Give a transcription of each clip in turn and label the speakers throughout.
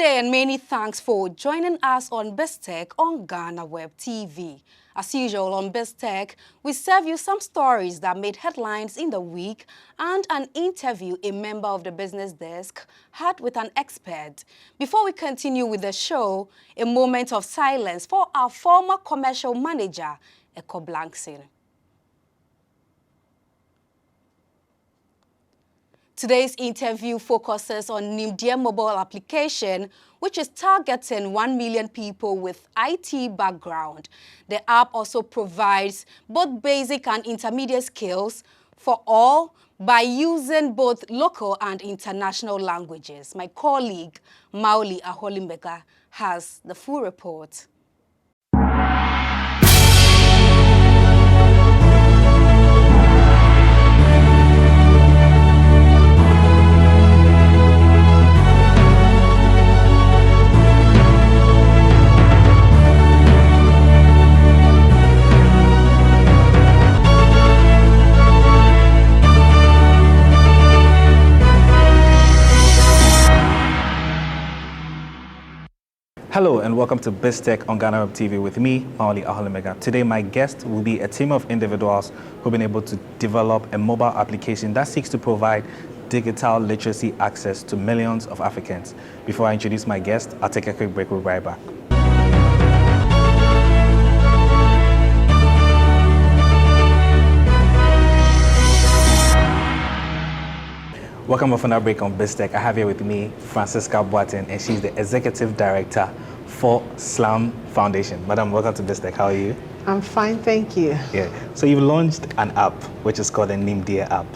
Speaker 1: day and many thanks for joining us on BizTech on Ghanaweb TV. As usual on BizTech, we serve you some stories that made headlines in the week and an interview a member of the business desk had with an expert. Before we continue with the show, a moment of silence for our former commercial manager, Ekow Blankson. Today's interview focuses on Nimde3 mobile application, which is targeting 1 million people with IT background. The app also provides both basic and intermediate skills for all by using both local and international languages. My colleague, Mawuli Ahorlumegah, has the full report.
Speaker 2: Hello and welcome to BizTech on Ghanaweb TV with me, Mawuli Ahorlumegah. Today my guest will be a team of individuals who've been able to develop a mobile application that seeks to provide digital literacy access to millions of Africans. Before I introduce my guest, I'll take a quick break. We'll be right back. Welcome off on our break on BizTech. I have here with me Francisca Boateng, and she's the Executive Director for SLAMM Foundation. Madam, welcome to BizTech. How are you?
Speaker 3: I'm fine, thank you.
Speaker 2: Yeah. So you've launched an app which is called the Nimde3 app.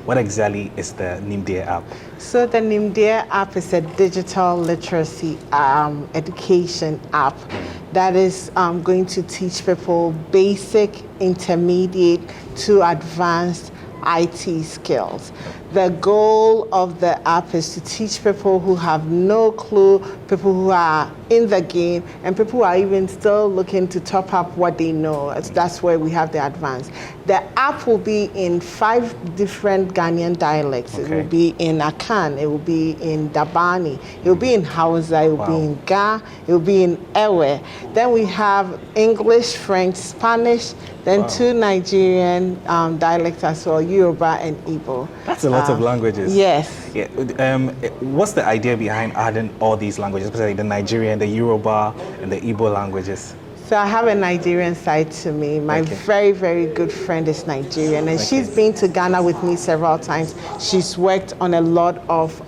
Speaker 2: What exactly is the Nimde3 app?
Speaker 3: So the Nimde3 app is a digital literacy education app that is going to teach people basic, intermediate to advanced IT skills. The goal of the app is to teach people who have no clue, people who are in the game, and people who are even still looking to top up what they know. That's where we have the advanced. The app will be in 5 different Ghanaian dialects. Okay. It will be in Akan, it will be in Dabani, it will be in Hausa, it will be in Ga, it will be in Ewe. Then we have English, French, Spanish, then 2 Nigerian dialects as well, Yoruba and Igbo.
Speaker 2: That's a lot of languages.
Speaker 3: Yes.
Speaker 2: Yeah. What's the idea behind adding all these languages, especially the Nigerian, the Yoruba, and the Igbo languages?
Speaker 3: So I have a Nigerian side to me. My very, very good friend is Nigerian, and she's been to Ghana with me several times. She's worked on a lot of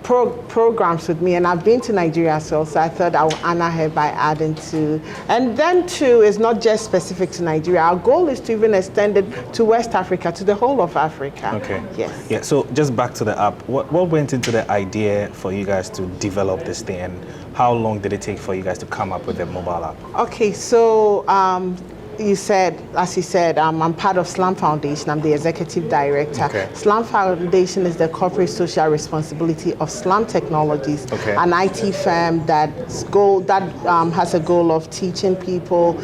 Speaker 3: programs with me, and I've been to Nigeria as well, so I thought I would honor her by adding 2. And then 2 is not just specific to Nigeria. Our goal is to even extend it to West Africa, to the whole of Africa. Okay. Yes.
Speaker 2: Yeah, so just back to the app, what went into the idea for you guys to develop this thing, and how long did it take for you guys to come up with the mobile app?
Speaker 3: Okay, so you said, as you said, I'm part of SLAMM Foundation. I'm the executive director. Okay. SLAMM Foundation is the corporate social responsibility of SLAMM Technologies, an IT firm that has a goal of teaching people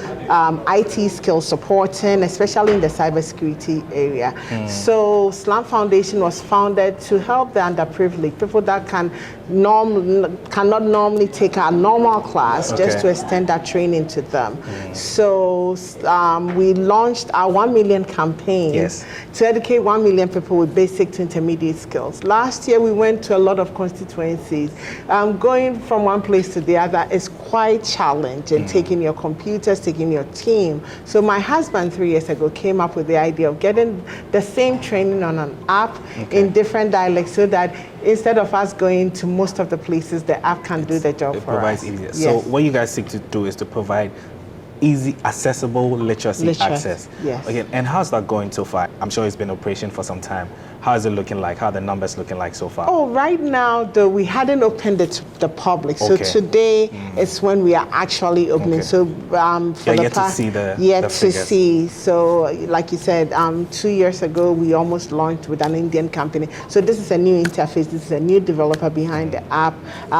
Speaker 3: IT skills, supporting, especially in the cybersecurity area. So SLAMM Foundation was founded to help the underprivileged, people that cannot normally take a normal class, just to extend that training to them. So we launched our 1 million campaign to educate 1 million people with basic to intermediate skills. Last year we went to a lot of constituencies. Going from one place to the other is quite challenging, taking your computers, taking your team. So my husband 3 years ago came up with the idea of getting the same training on an app in different dialects, so that instead of us going to most of the places, the app can do the job for us.
Speaker 2: It provides easier. Yes. So what you guys seek to do is to provide easy, accessible literacy access.
Speaker 3: Yes.
Speaker 2: Okay, and how's that going so far? I'm sure it's been in operation for some time. How is it looking like? How are the numbers looking like so far?
Speaker 3: Oh, right now, though, we hadn't opened it to the public. So today is when we are actually opening. So for the past, yet to see. So like you said, 2 years ago, we almost launched with an Indian company. So this is a new interface. This is a new developer behind the app.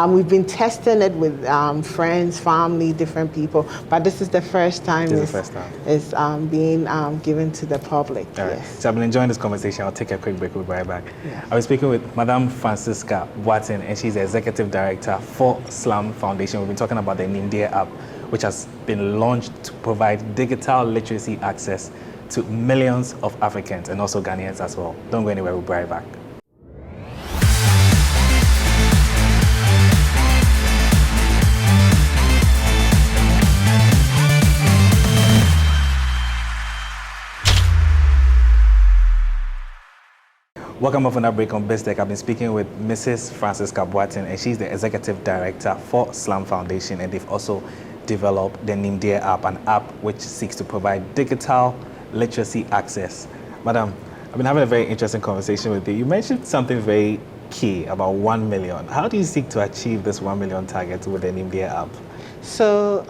Speaker 3: We've been testing it with friends, family, different people. But this is the first time it's being given to the public.
Speaker 2: All right. So I've been enjoying this conversation. I'll take a quick break. break. We'll be right back.
Speaker 3: Yeah.
Speaker 2: I was speaking with Madame Francisca Boateng, and she's the Executive Director for SLAMM Foundation. We've been talking about the Nimde3 app, which has been launched to provide digital literacy access to millions of Africans and also Ghanaians as well. Don't go anywhere. We'll be right back. Welcome up on that break on BizTech. I've been speaking with Mrs. Francisca Boateng, and she's the Executive Director for SLAMM Foundation, and they've also developed the Nimde3 app, an app which seeks to provide digital literacy access. Madam, I've been having a very interesting conversation with you. You mentioned something very key about 1 million. How do you seek to achieve this 1 million target with the Nimde3 app?
Speaker 3: So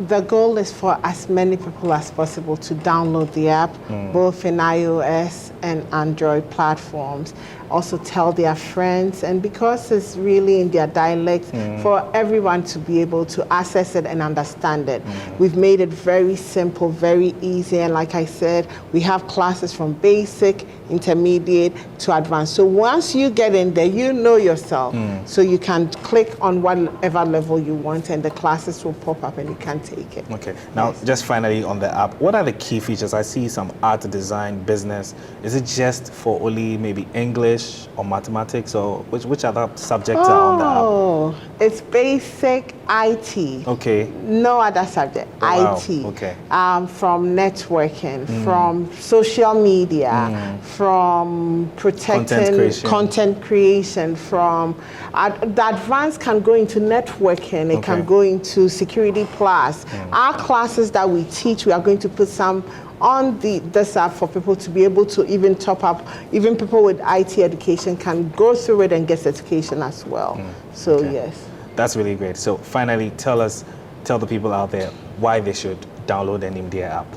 Speaker 3: the goal is for as many people as possible to download the app, both in iOS and Android platforms. Also tell their friends, and because it's really in their dialect, for everyone to be able to access it and understand it. We've made it very simple, very easy, and like I said, we have classes from basic, intermediate to advanced. So once you get in there, you know yourself. So you can click on whatever level you want, and the classes will pop up and you can take it.
Speaker 2: Okay. Now, just finally on the app, what are the key features? I see some art, design, business. Is it just for only maybe English or mathematics, or which other subjects are on the app?
Speaker 3: Oh, it's basic IT.
Speaker 2: Okay.
Speaker 3: No other subject.
Speaker 2: Wow.
Speaker 3: IT.
Speaker 2: Okay.
Speaker 3: From networking, from social media, from protecting content creation, from the advanced can go into networking, it can go into security plus. Our classes that we teach, we are going to put some on this app for people to be able to even top up. Even people with IT education can go through it and get certification as well. So yes.
Speaker 2: That's really great. So finally, tell the people out there why they should download the Nimde3 app.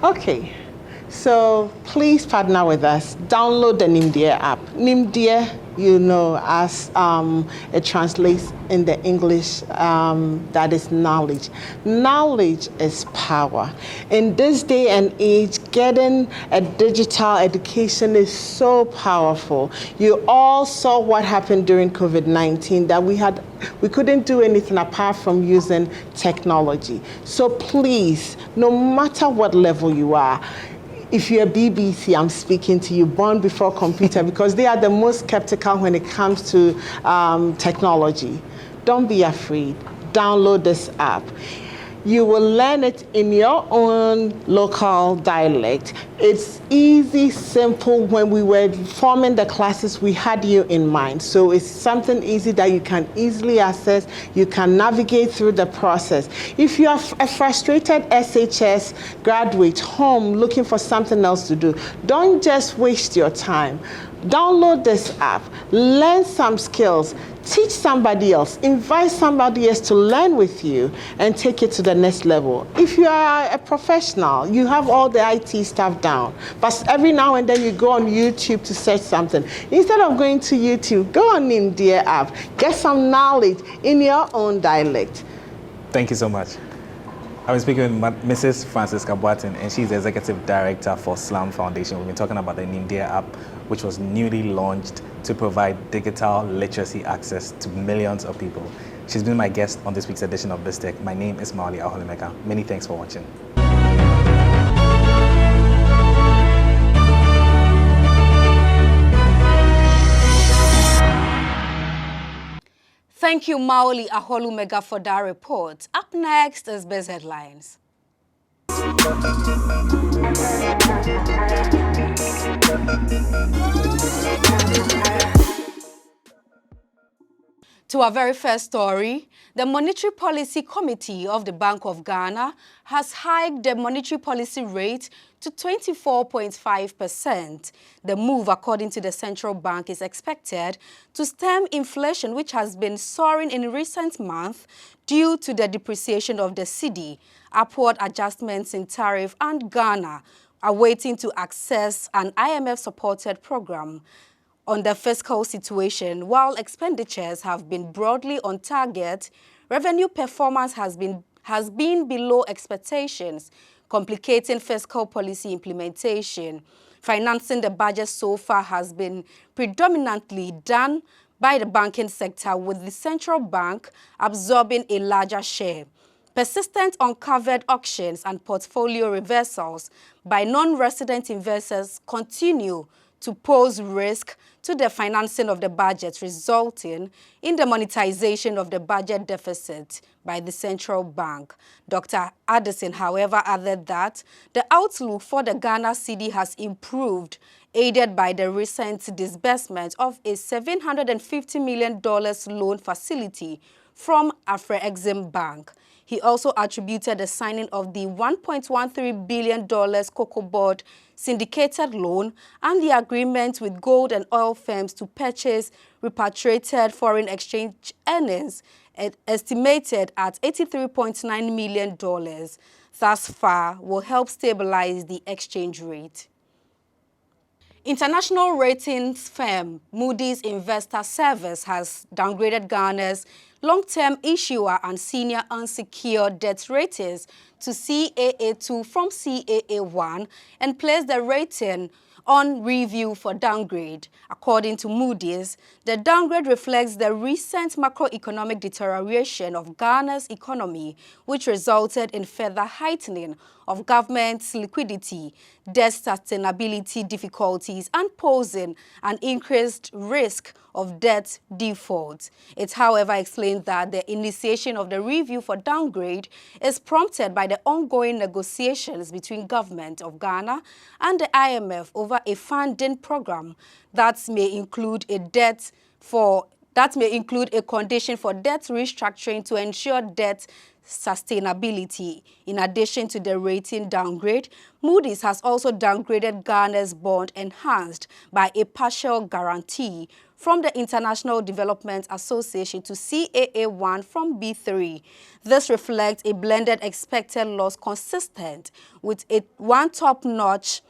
Speaker 3: Okay, so please partner with us. Download the Nimde3 app. Nimde3, you know, as it translates in the English, that is knowledge. Knowledge is power. In this day and age, getting a digital education is so powerful. You all saw what happened during COVID-19, that we couldn't do anything apart from using technology. So please, no matter what level you are, if you're a BBC, I'm speaking to you, born before computer, because they are the most skeptical when it comes to technology. Don't be afraid. Download this app. You will learn it in your own local dialect. It's easy, simple. When we were forming the classes, we had you in mind. So it's something easy that you can easily access. You can navigate through the process. If you are a frustrated SHS graduate home looking for something else to do, don't just waste your time. Download this app, learn some skills, teach somebody else, invite somebody else to learn with you and take it to the next level. If you are a professional, you have all the IT stuff down, but every now and then you go on YouTube to search something. Instead of going to YouTube, go on Nimde3 app, get some knowledge in your own dialect.
Speaker 2: Thank you so much. I was speaking with Mrs. Francisca Boateng, and she's the Executive Director for SLAMM Foundation. We've been talking about the Nimde3 app, which was newly launched to provide digital literacy access to millions of people. She's been my guest on this week's edition of BizTech. My name is Mawuli Ahorlumegah. Many thanks for watching.
Speaker 1: Thank you, Mawuli Ahorlumegah, for that report. Up next is BizHeadlines. To our very first story, the Monetary Policy Committee of the Bank of Ghana has hiked the monetary policy rate to 24.5%. The move, according to the central bank, is expected to stem inflation, which has been soaring in recent months due to the depreciation of the cedi, upward adjustments in tariff, and Ghana awaiting to access an IMF-supported program on the fiscal situation. While expenditures have been broadly on target, revenue performance has been below expectations, complicating fiscal policy implementation. Financing the budget so far has been predominantly done by the banking sector, with the central bank absorbing a larger share. Persistent uncovered auctions and portfolio reversals by non-resident investors continue to pose risk to the financing of the budget, resulting in the monetization of the budget deficit by the central bank. Dr. Addison, however, added that the outlook for the Ghana cedi has improved, aided by the recent disbursement of a $750 million loan facility from Afrexim Bank. He also attributed the signing of the $1.13 billion cocoa board syndicated loan and the agreement with gold and oil firms to purchase repatriated foreign exchange earnings estimated at $83.9 million thus far will help stabilize the exchange rate. International ratings firm Moody's Investor Service has downgraded Ghana's long-term issuer and senior unsecured debt ratings to CAA2 from CAA1 and placed the rating on review for downgrade. According to Moody's, the downgrade reflects the recent macroeconomic deterioration of Ghana's economy, which resulted in further heightening of government's liquidity, debt sustainability difficulties, and posing an increased risk of debt default. It, however, explained that the initiation of the review for downgrade is prompted by the ongoing negotiations between government of Ghana and the IMF over a funding program that may include a condition for debt restructuring to ensure debt sustainability. In addition to the rating downgrade, Moody's has also downgraded Ghana's bond enhanced by a partial guarantee from the International Development Association to CAA1 from B3. This reflects a blended expected loss consistent with a one top-notch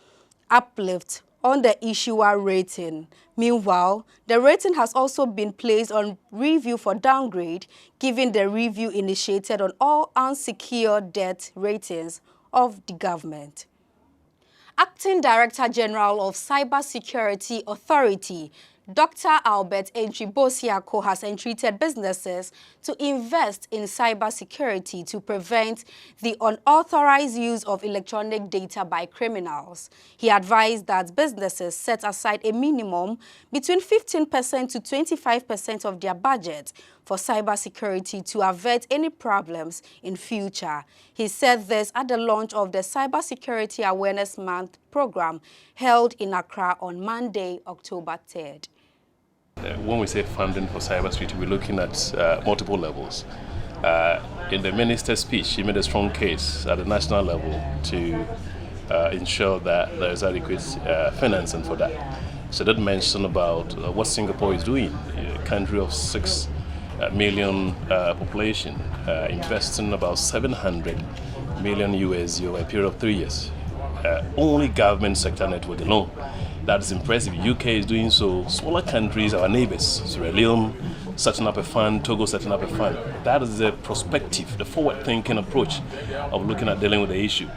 Speaker 1: uplift on the issuer rating. Meanwhile, the rating has also been placed on review for downgrade, given the review initiated on all unsecured debt ratings of the government. Acting Director General of Cybersecurity Authority, Dr. Albert Enchi-Bosiako, has entreated businesses to invest in cybersecurity to prevent the unauthorized use of electronic data by criminals. He advised that businesses set aside a minimum between 15% to 25% of their budget for cybersecurity to avert any problems in future. He said this at the launch of the Cybersecurity Awareness Month program held in Accra on Monday, October 3rd.
Speaker 4: When we say funding for cybersecurity, we're looking at multiple levels. In the minister's speech, he made a strong case at the national level to ensure that there is adequate financing for that. So that mentioned about what Singapore is doing, a country of 6 million population, investing about 700 million USD over a period of 3 years. Only government sector network alone. That is impressive. UK is doing so. Smaller countries, our neighbors, Sierra Leone setting up a fund, Togo setting up a fund. That is the perspective, the forward-thinking approach of looking at dealing with the issue.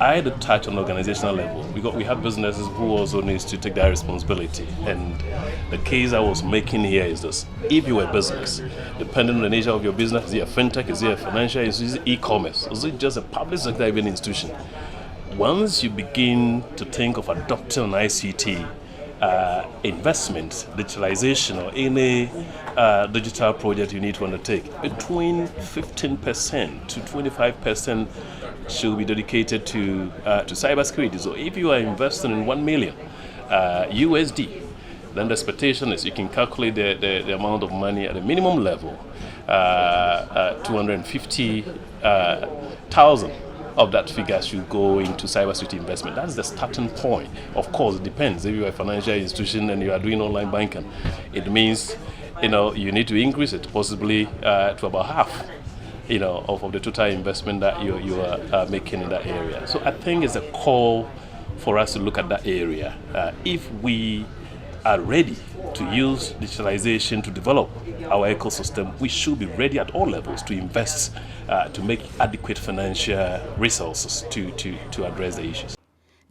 Speaker 4: I had to touch on organizational level because we have businesses who also need to take their responsibility. And the case I was making here is this: if you're a business, depending on the nature of your business, is it a fintech, is it a financial institution, is it e-commerce, is it just a public sector even institution? Once you begin to think of adopting an ICT investment, digitalization, or any digital project you need to undertake, between 15% to 25% should be dedicated to cybersecurity. So if you are investing in 1 million USD, then the expectation is you can calculate the amount of money at a minimum level, 250,000 of that figure should go into cybersecurity investment. That's the starting point. Of course, it depends. If you are a financial institution and you are doing online banking, it means you need to increase it possibly to about half of the total investment that you are making in that area. So I think it's a call for us to look at that area. If we are ready to use digitalization to develop our ecosystem, we should be ready at all levels to invest to make adequate financial resources to address the issues.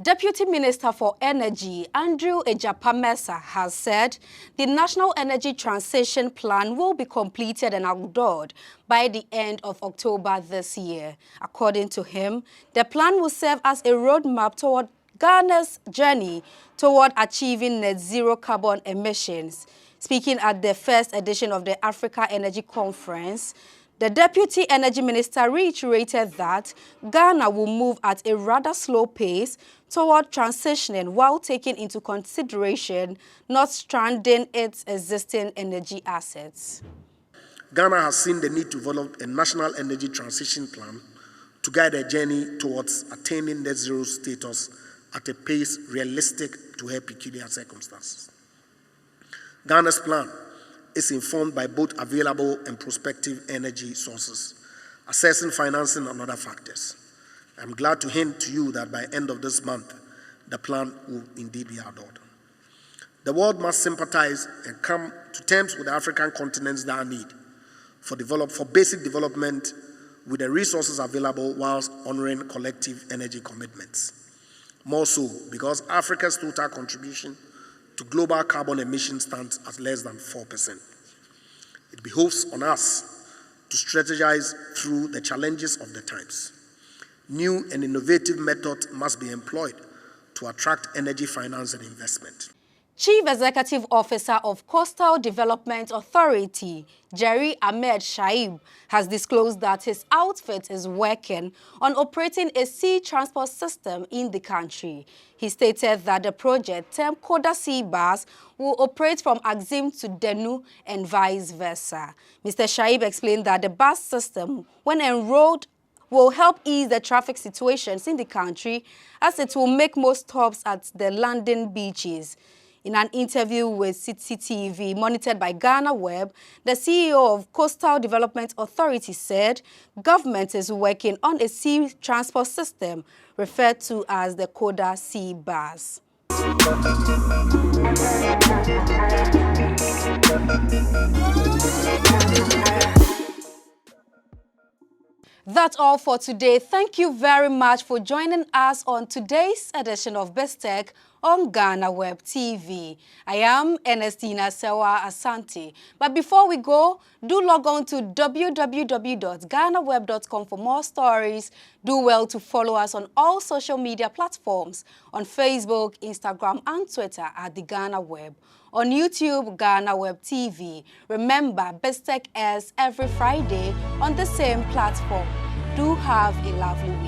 Speaker 1: Deputy Minister for Energy, Andrew Ejapamesa, has said the National Energy Transition Plan will be completed and adored by the end of October this year. According to him, the plan will serve as a roadmap toward Ghana's journey toward achieving net zero carbon emissions. Speaking at the first edition of the Africa Energy Conference, the Deputy Energy Minister reiterated that Ghana will move at a rather slow pace toward transitioning while taking into consideration not stranding its existing energy assets.
Speaker 5: Ghana has seen the need to develop a national energy transition plan to guide a journey towards attaining net zero status at a pace realistic to her peculiar circumstances. Ghana's plan is informed by both available and prospective energy sources, assessing financing and other factors. I'm glad to hint to you that by end of this month, the plan will indeed be adored. The world must sympathize and come to terms with the African continent's dire need for basic development with the resources available whilst honoring collective energy commitments. More so because Africa's total contribution to global carbon emissions stands at less than 4%. It behoves on us to strategize through the challenges of the times. New and innovative methods must be employed to attract energy finance and investment.
Speaker 1: Chief Executive Officer of Coastal Development Authority, Jerry Ahmed Shaib, has disclosed that his outfit is working on operating a sea transport system in the country. He stated that the project, termed Koda Sea Bus, will operate from Axim to Denu and vice versa. Mr. Shaib explained that the bus system, when enrolled, will help ease the traffic situations in the country as it will make most stops at the landing beaches. In an interview with CCTV monitored by Ghanaweb, the CEO of Coastal Development Authority said government is working on a sea transport system referred to as the Koda Sea Bus. That's all for today. Thank you very much for joining us on today's edition of BizTech on Ghanaweb TV. I am Ernestina Sewa Asante. But before we go, do log on to www.ghanaweb.com for more stories. Do well to follow us on all social media platforms on Facebook, Instagram, and Twitter at the Ghanaweb. On YouTube, Ghanaweb TV. Remember, BizTech airs every Friday on the same platform. Do have a lovely week.